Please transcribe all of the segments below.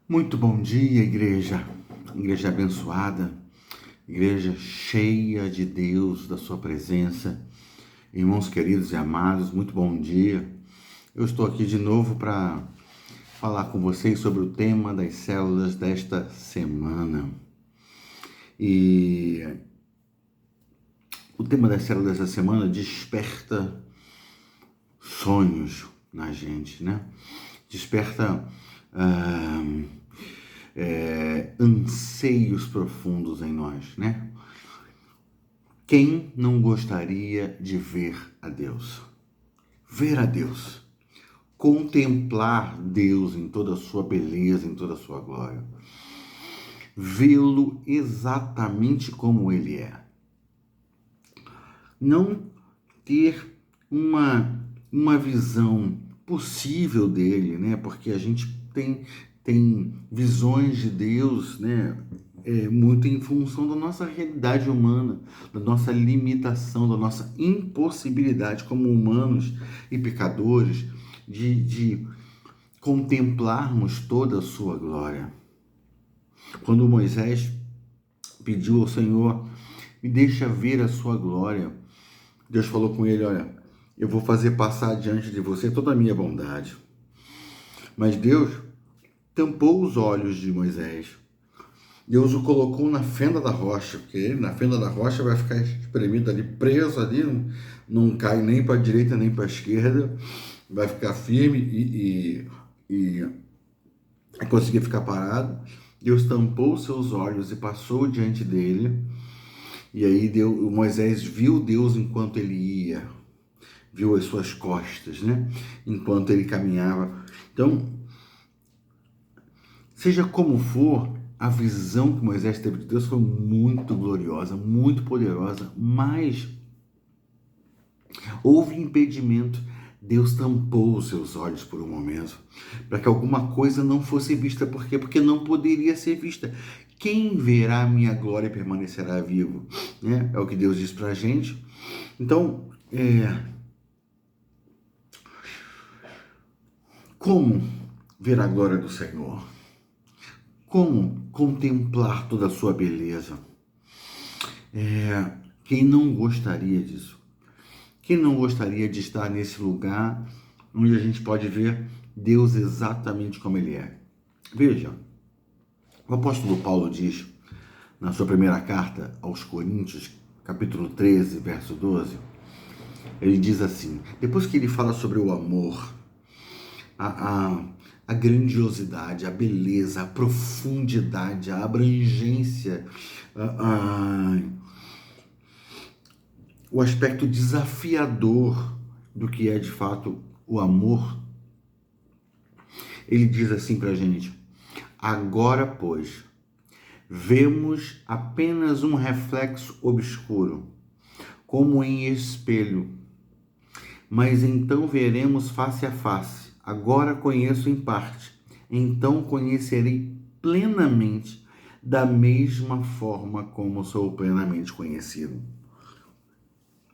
Muito bom dia, igreja. Igreja abençoada, igreja cheia de Deus, da sua presença. Irmãos queridos e amados, muito bom dia. Eu estou aqui de novo para falar com vocês sobre o tema das células desta semana. E o tema das células desta semana desperta sonhos na gente, né? Desperta anseios profundos em nós, né? Quem não gostaria de ver a Deus? Ver a Deus, contemplar Deus em toda a sua beleza, em toda a sua glória, vê-lo exatamente como Ele é. Não ter uma visão possível dele, né? Porque a gente tem visões de Deus, né? Muito em função da nossa realidade humana, da nossa limitação, da nossa impossibilidade como humanos e pecadores de contemplarmos toda a sua glória. Quando Moisés pediu ao Senhor, me deixa ver a sua glória, Deus falou com ele, olha, eu vou fazer passar diante de você toda a minha bondade. Mas Deus tampou os olhos de Moisés. Deus o colocou na fenda da rocha, porque ele na fenda da rocha vai ficar espremido ali, preso ali, não cai nem para a direita nem para a esquerda, vai ficar firme e conseguir ficar parado. Deus tampou seus olhos e passou diante dele, e aí Moisés viu Deus enquanto ele ia, viu as suas costas, né? Enquanto ele caminhava. Então, seja como for, a visão que Moisés teve de Deus foi muito gloriosa, muito poderosa, mas houve impedimento. Deus tampou os seus olhos por um momento, para que alguma coisa não fosse vista. Por quê? Porque não poderia ser vista. Quem verá a minha glória permanecerá vivo, né? É o que Deus diz para a gente. Então, como ver a glória do Senhor? Como contemplar toda a sua beleza? Quem não gostaria disso? Quem não gostaria de estar nesse lugar onde a gente pode ver Deus exatamente como Ele é? Veja, o apóstolo Paulo diz, na sua primeira carta aos Coríntios, capítulo 13, verso 12, ele diz assim, depois que ele fala sobre o amor, a grandiosidade, a beleza, a profundidade, a abrangência, o aspecto desafiador do que é de fato o amor, ele diz assim pra gente, agora, pois, vemos apenas um reflexo obscuro, como em espelho, mas então veremos face a face. Agora conheço em parte, então conhecerei plenamente, da mesma forma como sou plenamente conhecido.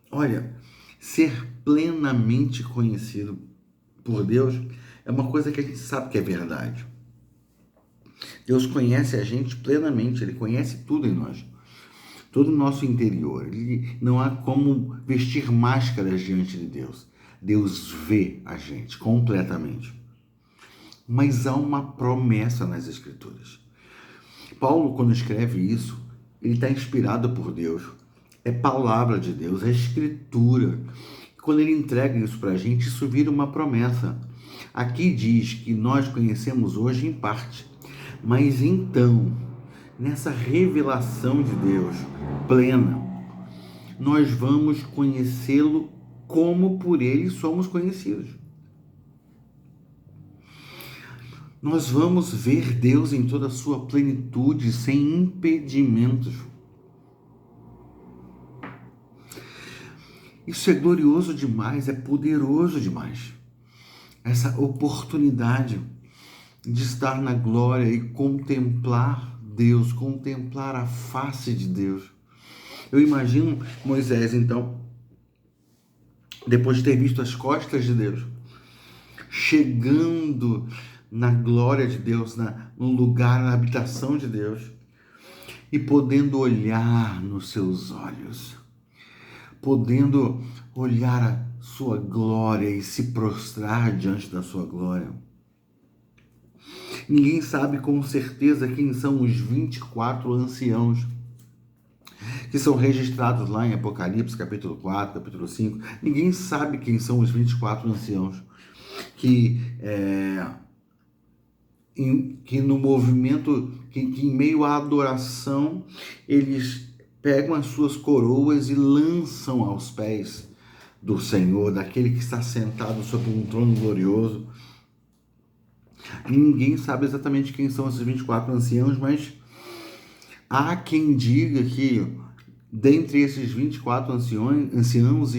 Olha, ser plenamente conhecido por Deus é uma coisa que a gente sabe que é verdade. Deus conhece a gente plenamente, Ele conhece tudo em nós, todo o nosso interior. Não há como vestir máscaras diante de Deus. Deus vê a gente completamente. Mas há uma promessa nas Escrituras. Paulo, quando escreve isso, ele está inspirado por Deus. É palavra de Deus, é Escritura. Quando ele entrega isso para a gente, isso vira uma promessa. Aqui diz que nós conhecemos hoje em parte, mas então, nessa revelação de Deus plena, nós vamos conhecê-lo como por ele somos conhecidos. Nós vamos ver Deus em toda a sua plenitude, sem impedimentos. Isso é glorioso demais, é poderoso demais. Essa oportunidade de estar na glória e contemplar Deus, contemplar a face de Deus. Eu imagino Moisés, então, depois de ter visto as costas de Deus, chegando na glória de Deus, no lugar, na habitação de Deus, e podendo olhar nos seus olhos, podendo olhar a sua glória e se prostrar diante da sua glória. Ninguém sabe com certeza quem são os 24 anciãos que são registrados lá em Apocalipse, capítulo 4, capítulo 5. Ninguém sabe quem são os 24 anciãos que no movimento, que em meio à adoração, eles pegam as suas coroas e lançam aos pés do Senhor, daquele que está sentado sobre um trono glorioso. Ninguém sabe exatamente quem são esses 24 anciãos, mas há quem diga que dentre esses 24 anciãos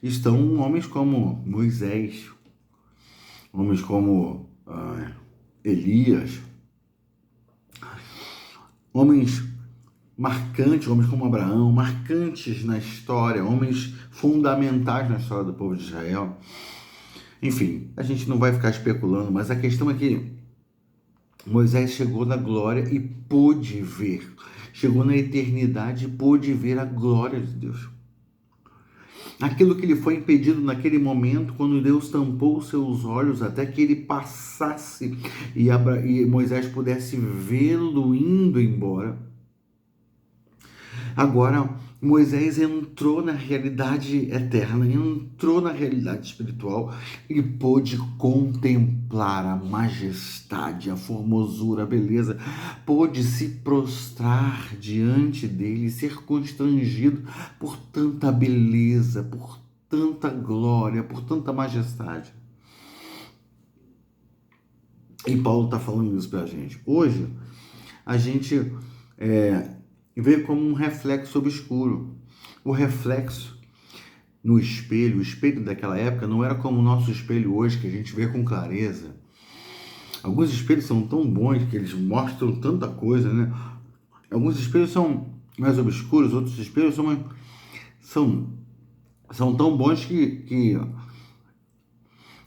estão homens como Moisés, homens como Elias, homens marcantes, homens como Abraão, marcantes na história, homens fundamentais na história do povo de Israel. Enfim, a gente não vai ficar especulando, mas a questão é que Moisés chegou na glória e pôde ver, chegou na eternidade e pôde ver a glória de Deus. Aquilo que lhe foi impedido naquele momento, quando Deus tampou seus olhos até que ele passasse e Moisés pudesse vê-lo indo embora. Agora, Moisés entrou na realidade eterna, entrou na realidade espiritual e pôde contemplar a majestade, a formosura, a beleza, pôde se prostrar diante dele, ser constrangido por tanta beleza, por tanta glória, por tanta majestade. E Paulo está falando isso para a gente. Hoje, a gente vê como um reflexo obscuro. O reflexo no espelho, o espelho daquela época não era como o nosso espelho hoje, que a gente vê com clareza. Alguns espelhos são tão bons que eles mostram tanta coisa, né? Alguns espelhos são mais obscuros, outros espelhos são tão bons que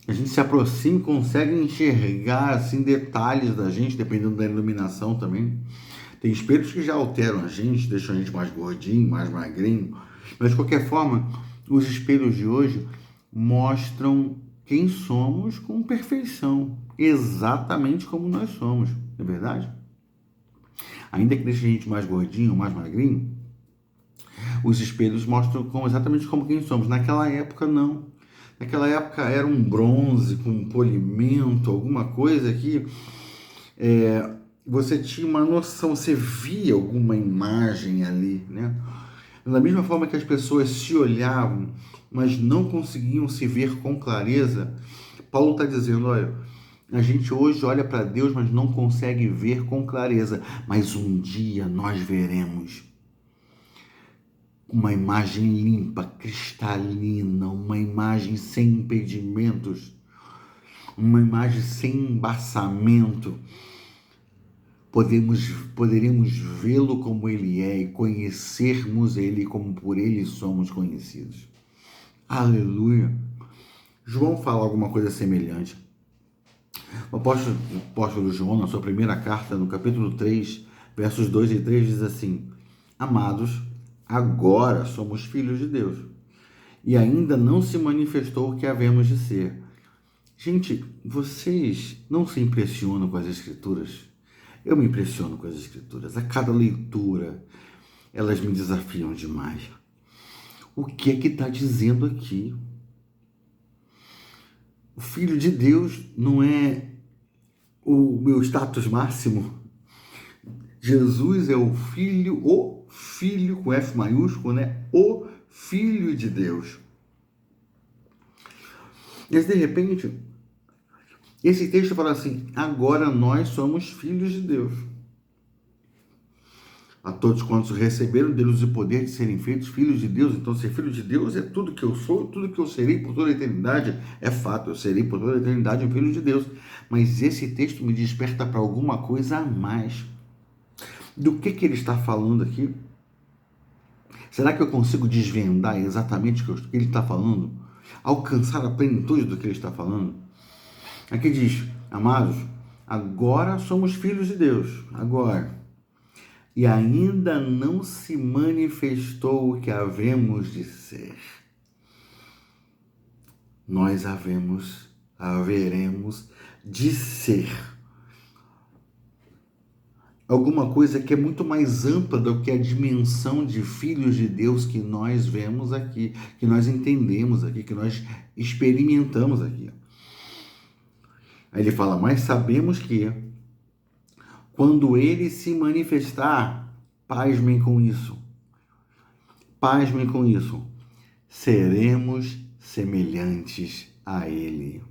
a gente se aproxima e consegue enxergar assim, detalhes da gente, dependendo da iluminação também. Tem espelhos que já alteram a gente, deixam a gente mais gordinho, mais magrinho. Mas, de qualquer forma, os espelhos de hoje mostram quem somos com perfeição. Exatamente como nós somos, não é verdade? Ainda que deixe a gente mais gordinho, mais magrinho, os espelhos mostram exatamente como quem somos. Naquela época, não. Naquela época era um bronze com um polimento, alguma coisa que... você tinha uma noção, você via alguma imagem ali, né? Da mesma forma que as pessoas se olhavam, mas não conseguiam se ver com clareza, Paulo está dizendo, olha, a gente hoje olha para Deus, mas não consegue ver com clareza, mas um dia nós veremos uma imagem limpa, cristalina, uma imagem sem impedimentos, uma imagem sem embaçamento. Poderemos vê-lo como ele é e conhecermos ele como por ele somos conhecidos. Aleluia! João fala alguma coisa semelhante. O apóstolo João, na sua primeira carta, no capítulo 3, versos 2 e 3, diz assim: Amados, agora somos filhos de Deus, e ainda não se manifestou o que havemos de ser. Gente, vocês não se impressionam com as Escrituras? Eu me impressiono com as Escrituras. A cada leitura, elas me desafiam demais. O que é que está dizendo aqui? O Filho de Deus não é o meu status máximo. Jesus é o Filho com F maiúsculo, né? O Filho de Deus. Mas, de repente, esse texto fala assim: agora nós somos filhos de Deus. A todos quantos receberam deles o poder de serem feitos filhos de Deus. Então, ser filho de Deus é tudo que eu sou, tudo que eu serei por toda a eternidade. É fato, eu serei por toda a eternidade um filho de Deus. Mas esse texto me desperta para alguma coisa a mais. Do que ele está falando aqui? Será que eu consigo desvendar exatamente o que ele está falando? Alcançar a plenitude do que ele está falando? Aqui diz: Amados, agora somos filhos de Deus, agora. E ainda não se manifestou o que havemos de ser. Nós haveremos de ser alguma coisa que é muito mais ampla do que a dimensão de filhos de Deus que nós vemos aqui, que nós entendemos aqui, que nós experimentamos aqui. Aí ele fala, mas sabemos que quando ele se manifestar, pasmem com isso, seremos semelhantes a ele.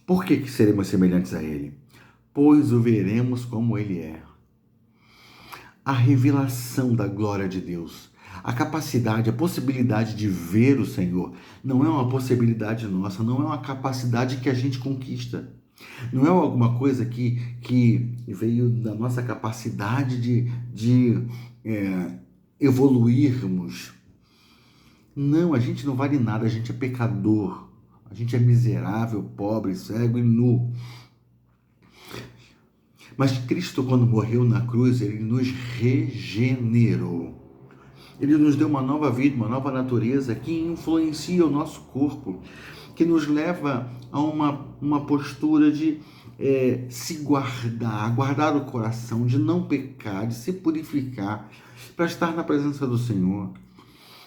Por que seremos semelhantes a ele? Pois o veremos como ele é. A revelação da glória de Deus, a capacidade, a possibilidade de ver o Senhor, não é uma possibilidade nossa, não é uma capacidade que a gente conquista. Não é alguma coisa que veio da nossa capacidade de evoluirmos. Não, a gente não vale nada, a gente é pecador, a gente é miserável, pobre, cego e nu. Mas Cristo, quando morreu na cruz, ele nos regenerou. Ele nos deu uma nova vida, uma nova natureza que influencia o nosso corpo, que nos leva a uma postura de se guardar o coração, de não pecar, de se purificar, para estar na presença do Senhor.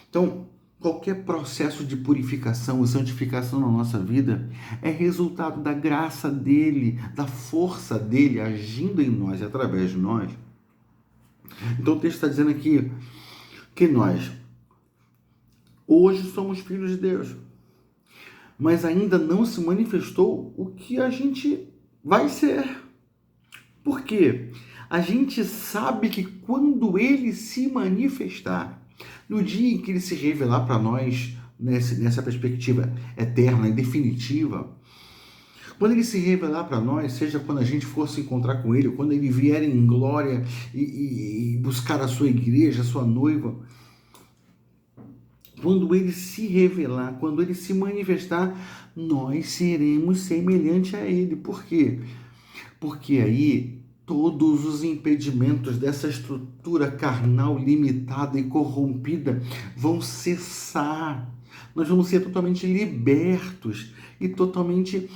Então, qualquer processo de purificação e santificação na nossa vida é resultado da graça dele, da força dele agindo em nós e através de nós. Então o texto está dizendo aqui que nós hoje somos filhos de Deus, mas ainda não se manifestou o que a gente vai ser. Por quê? A gente sabe que quando ele se manifestar, no dia em que ele se revelar para nós, nessa perspectiva eterna e definitiva, quando ele se revelar para nós, seja quando a gente for se encontrar com ele, ou quando ele vier em glória e buscar a sua igreja, a sua noiva, quando ele se revelar, quando ele se manifestar, nós seremos semelhantes a ele. Por quê? Porque aí todos os impedimentos dessa estrutura carnal limitada e corrompida vão cessar. Nós vamos ser totalmente libertos e totalmente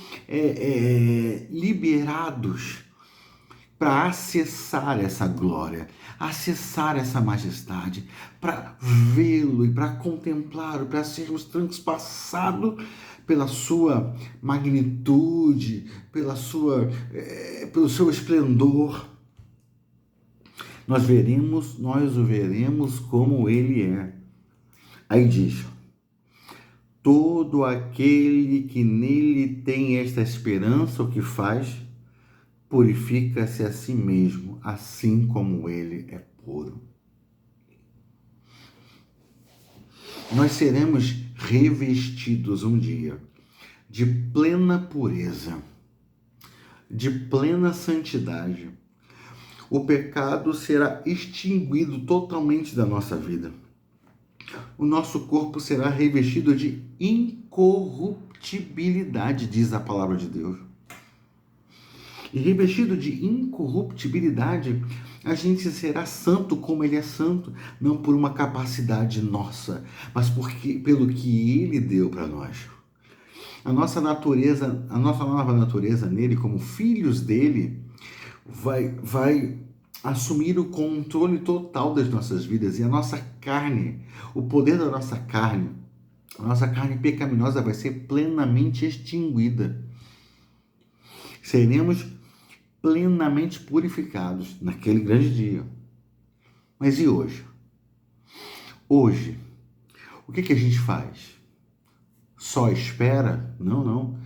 liberados para acessar essa glória, acessar essa majestade, para vê-lo e para contemplá-lo, para sermos transpassados pela sua magnitude, pelo seu esplendor. Nós o veremos como ele é. Aí diz, todo aquele que nele tem esta esperança, o que faz, purifica-se a si mesmo, assim como ele é puro. Nós seremos revestidos um dia de plena pureza, de plena santidade. O pecado será extinguido totalmente da nossa vida. O nosso corpo será revestido de incorruptibilidade, diz a palavra de Deus. E revestido de incorruptibilidade, a gente será santo como ele é santo, não por uma capacidade nossa, mas pelo que ele deu para nós. A nossa nova natureza nele, como filhos dele, vai assumir o controle total das nossas vidas, e a nossa carne, o poder da nossa carne, a nossa carne pecaminosa vai ser plenamente extinguida. Seremos plenamente purificados naquele grande dia. Mas e hoje? Hoje, o que a gente faz? Só espera? Não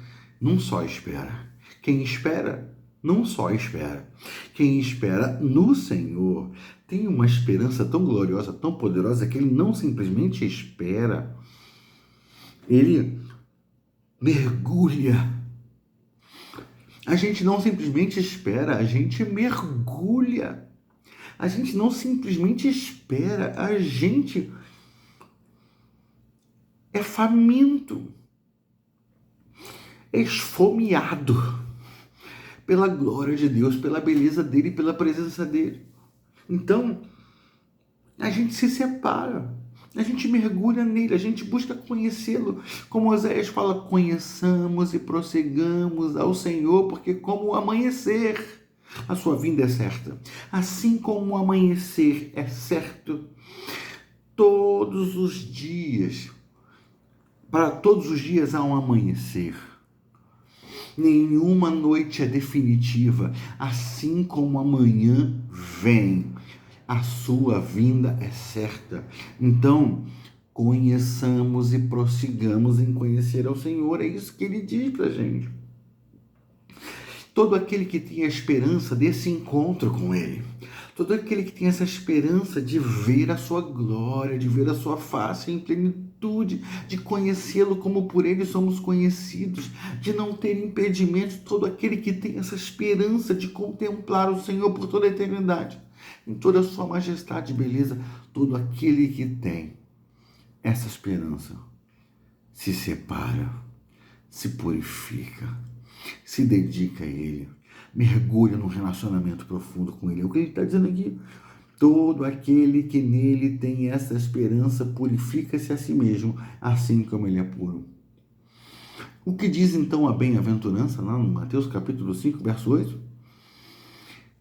só espera. Quem espera, não só espera. Quem espera no Senhor tem uma esperança tão gloriosa, tão poderosa, que ele não simplesmente espera, ele mergulha. A gente não simplesmente espera, a gente mergulha. A gente não simplesmente espera, a gente é faminto. esfomeado pela glória de Deus, pela beleza dele, pela presença dele. Então, a gente se separa, a gente mergulha nele, a gente busca conhecê-lo. Como Oséias fala, conheçamos e prossigamos ao Senhor, porque como o amanhecer, a sua vinda é certa. Assim como o amanhecer é certo, todos os dias, para todos os dias há um amanhecer. Nenhuma noite é definitiva, assim como amanhã vem, a sua vinda é certa. Então, conheçamos e prossigamos em conhecer ao Senhor, é isso que ele diz para a gente. Todo aquele que tem a esperança desse encontro com ele, todo aquele que tem essa esperança de ver a sua glória, de ver a sua face em plenitude, de conhecê-lo como por ele somos conhecidos, de não ter impedimentos, todo aquele que tem essa esperança de contemplar o Senhor por toda a eternidade, em toda a sua majestade e beleza, todo aquele que tem essa esperança se separa, se purifica, se dedica a ele, mergulha num relacionamento profundo com ele. É o que ele está dizendo aqui. Todo aquele que nele tem essa esperança purifica-se a si mesmo, assim como ele é puro. O que diz então a bem-aventurança, lá no Mateus capítulo 5, verso 8?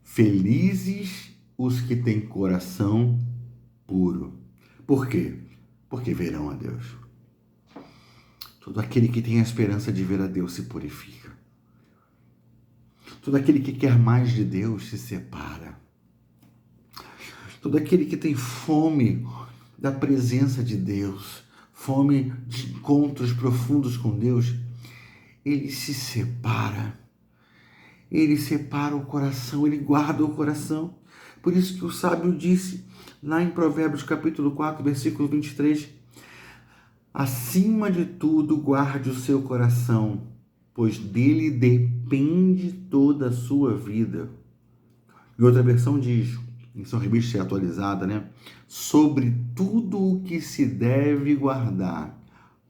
Felizes os que têm coração puro. Por quê? Porque verão a Deus. Todo aquele que tem a esperança de ver a Deus se purifica. Todo aquele que quer mais de Deus se separa. Todo aquele que tem fome da presença de Deus, fome de encontros profundos com Deus, ele se separa. Ele separa o coração, ele guarda o coração. Por isso que o sábio disse, lá em Provérbios capítulo 4, versículo 23, acima de tudo guarde o seu coração, pois dele depende toda a sua vida. E outra versão diz, em São Revista atualizada, né? Sobre tudo o que se deve guardar,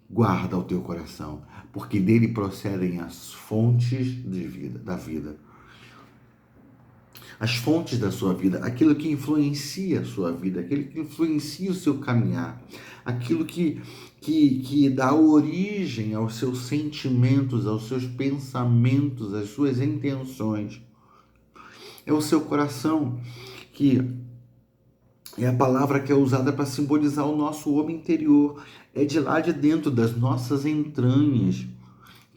guarda o teu coração, porque dele procedem as fontes de vida, da vida. As fontes da sua vida, aquilo que influencia a sua vida, aquilo que influencia o seu caminhar, aquilo que dá origem aos seus sentimentos, aos seus pensamentos, às suas intenções. É o seu coração, que é a palavra que é usada para simbolizar o nosso homem interior. É de lá de dentro das nossas entranhas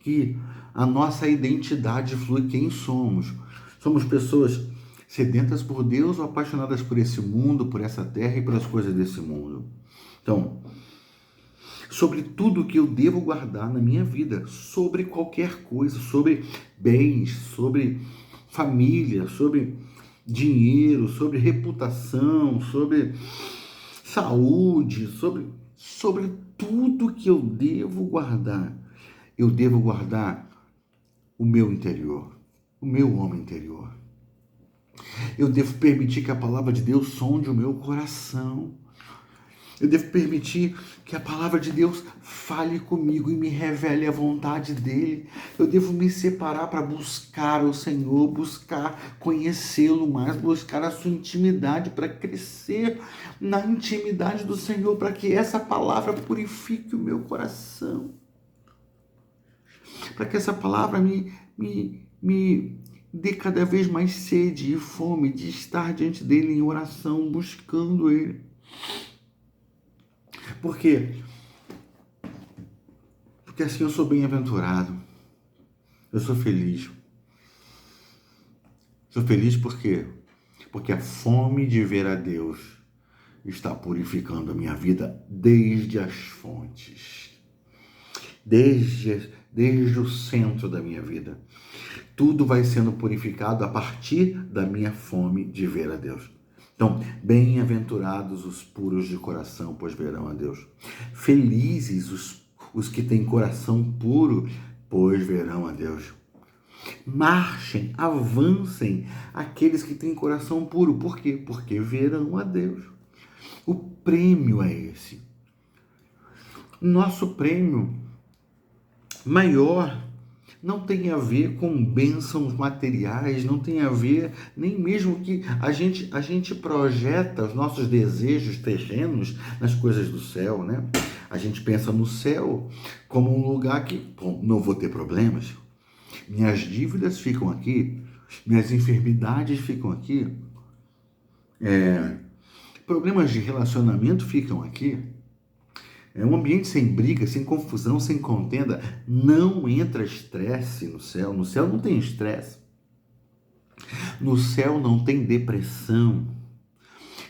que a nossa identidade flui, quem somos. Somos pessoas sedentas por Deus ou apaixonadas por esse mundo, por essa terra e pelas coisas desse mundo. Então, sobre tudo que eu devo guardar na minha vida, sobre qualquer coisa, sobre bens, sobre família, sobre dinheiro, sobre reputação, sobre saúde, sobre tudo que eu devo guardar o meu interior, o meu homem interior. Eu devo permitir que a palavra de Deus sonde o meu coração. Eu devo permitir que a palavra de Deus fale comigo e me revele a vontade dele. Eu devo me separar para buscar o Senhor, buscar conhecê-lo mais, buscar a sua intimidade, para crescer na intimidade do Senhor, para que essa palavra purifique o meu coração. Para que essa palavra me dê cada vez mais sede e fome de estar diante dele em oração, buscando ele. Por quê? Porque assim eu sou bem-aventurado. Eu sou feliz. Sou feliz por quê? Porque a fome de ver a Deus está purificando a minha vida desde as fontes. Desde o centro da minha vida. Tudo vai sendo purificado a partir da minha fome de ver a Deus. Então, bem-aventurados os puros de coração, pois verão a Deus. Felizes os que têm coração puro, pois verão a Deus. Marchem, avancem aqueles que têm coração puro. Por quê? Porque verão a Deus. O prêmio é esse. Nosso prêmio maior não tem a ver com bênçãos materiais, não tem a ver nem mesmo que a gente projeta os nossos desejos terrenos nas coisas do céu, né? A gente pensa no céu como um lugar que, bom, não vou ter problemas, minhas dívidas ficam aqui, minhas enfermidades ficam aqui, problemas de relacionamento ficam aqui. É um ambiente sem briga, sem confusão, sem contenda. Não entra estresse no céu. No céu não tem estresse. No céu não tem depressão.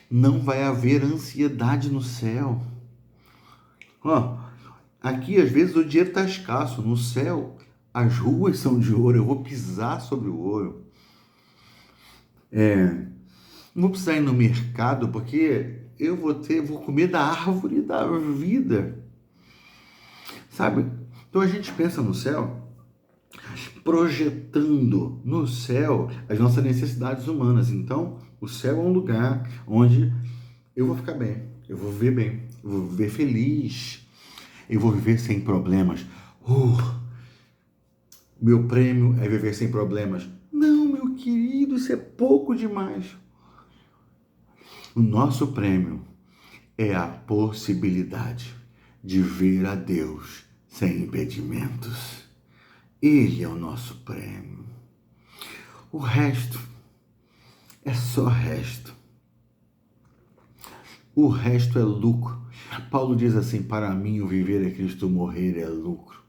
Não vai haver ansiedade no céu. Ó, aqui às vezes o dinheiro está escasso. No céu as ruas são de ouro. Eu vou pisar sobre o ouro. Não vou precisar ir no mercado porque vou comer da árvore da vida. Sabe? Então a gente pensa no céu projetando no céu as nossas necessidades humanas. Então, o céu é um lugar onde eu vou ficar bem, eu vou viver bem, eu vou viver feliz, eu vou viver sem problemas. Meu prêmio é viver sem problemas. Não, meu querido, isso é pouco demais. O nosso prêmio é a possibilidade de ver a Deus sem impedimentos. Ele é o nosso prêmio. O resto é só resto. O resto é lucro. Paulo diz assim: para mim o viver é Cristo, morrer é lucro.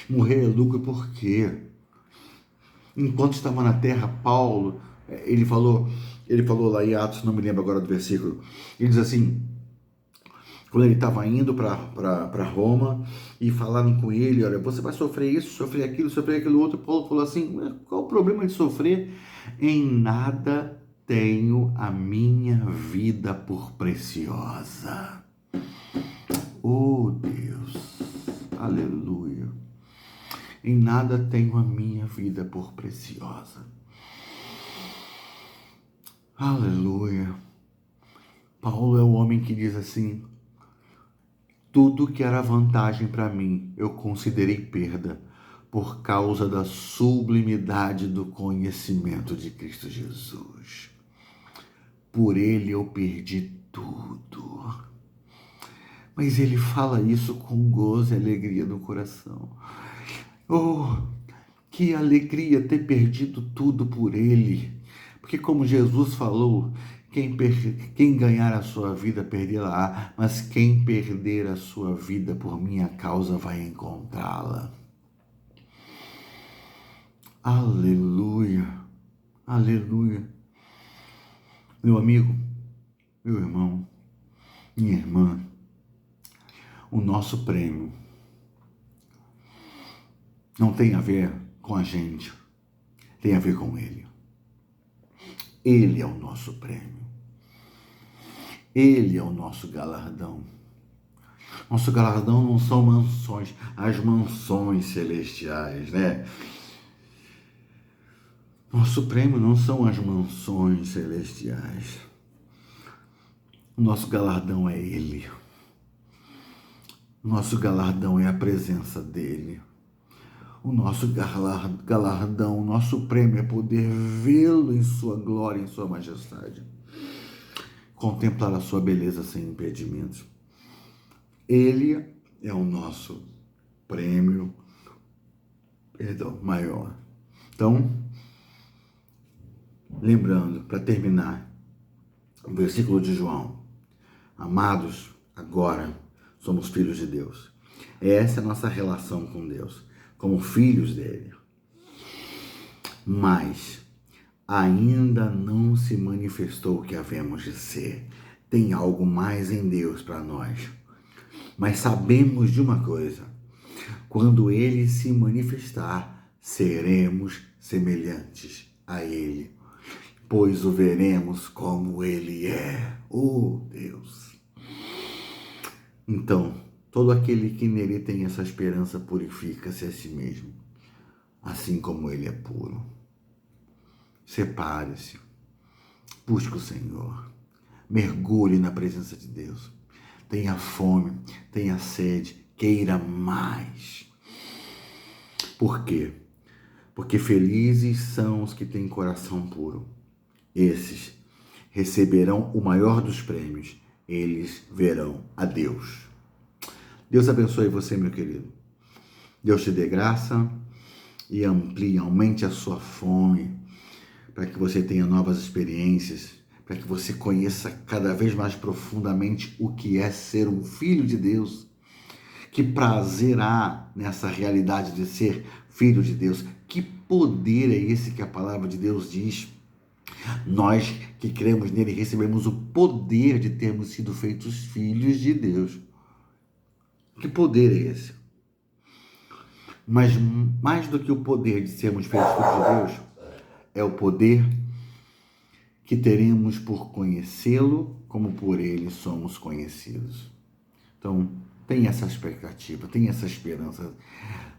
Morrer é lucro por quê? Enquanto estava na terra, Paulo, ele falou lá em Atos, não me lembro agora do versículo, ele diz assim, quando ele estava indo para Roma e falaram com ele, olha, você vai sofrer isso, sofrer aquilo outro. Paulo falou assim, qual o problema de sofrer? Em nada tenho a minha vida por preciosa. Oh Deus, aleluia. Em nada tenho a minha vida por preciosa. Aleluia. Paulo é o homem que diz assim, tudo que era vantagem para mim, eu considerei perda por causa da sublimidade do conhecimento de Cristo Jesus. Por ele eu perdi tudo. Mas ele fala isso com gozo e alegria no coração. Oh, que alegria ter perdido tudo por ele. Porque como Jesus falou, quem ganhar a sua vida, perdê-la-á, mas quem perder a sua vida por minha causa vai encontrá-la. Aleluia, aleluia. Meu amigo, meu irmão, minha irmã, o nosso prêmio não tem a ver com a gente, tem a ver com ele. Ele é o nosso prêmio. Ele é o nosso galardão. Nosso galardão não são mansões, as mansões celestiais, né? Nosso prêmio não são as mansões celestiais. O nosso galardão é Ele. O nosso galardão é a presença dEle. O nosso galardão, o nosso prêmio é poder vê-lo em sua glória, em sua majestade. Contemplar a sua beleza sem impedimentos. Ele é o nosso prêmio, maior. Então, lembrando, para terminar, o versículo de João. Amados, agora somos filhos de Deus. Essa é a nossa relação com Deus, como filhos dele. Mas ainda não se manifestou o que havemos de ser. Tem algo mais em Deus para nós. Mas sabemos de uma coisa: quando ele se manifestar, seremos semelhantes a ele, pois o veremos como ele é. Oh Deus! Então, todo aquele que nele tem essa esperança purifica-se a si mesmo, assim como ele é puro. Separe-se, busque o Senhor, mergulhe na presença de Deus, tenha fome, tenha sede, queira mais. Por quê? porque felizes são os que têm coração puro. Esses receberão o maior dos prêmios. Eles verão a Deus. Deus abençoe você, meu querido. Deus te dê graça e amplie, aumente a sua fome, para que você tenha novas experiências, para que você conheça cada vez mais profundamente o que é ser um filho de Deus. Que prazer há nessa realidade de ser filho de Deus. Que poder é esse que a palavra de Deus diz? Nós que cremos nele recebemos o poder de termos sido feitos filhos de Deus. Que poder é esse? Mas mais do que o poder de sermos feitos filhos de Deus, é o poder que teremos por conhecê-lo, como por ele somos conhecidos. Então, tenha essa expectativa, tenha essa esperança.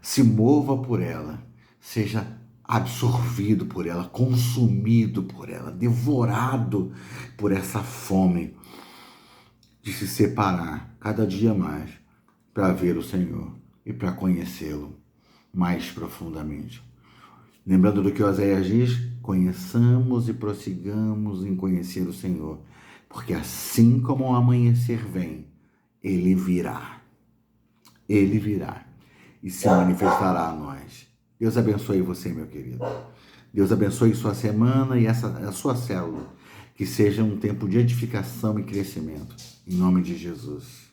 Se mova por ela, seja absorvido por ela, consumido por ela, devorado por essa fome de se separar cada dia mais para ver o Senhor e para conhecê-lo mais profundamente. Lembrando do que Oséias diz, conheçamos e prossigamos em conhecer o Senhor, porque assim como o amanhecer vem, ele virá e se manifestará a nós. Deus abençoe você, meu querido. Deus abençoe sua semana e a sua célula. Que seja um tempo de edificação e crescimento. Em nome de Jesus.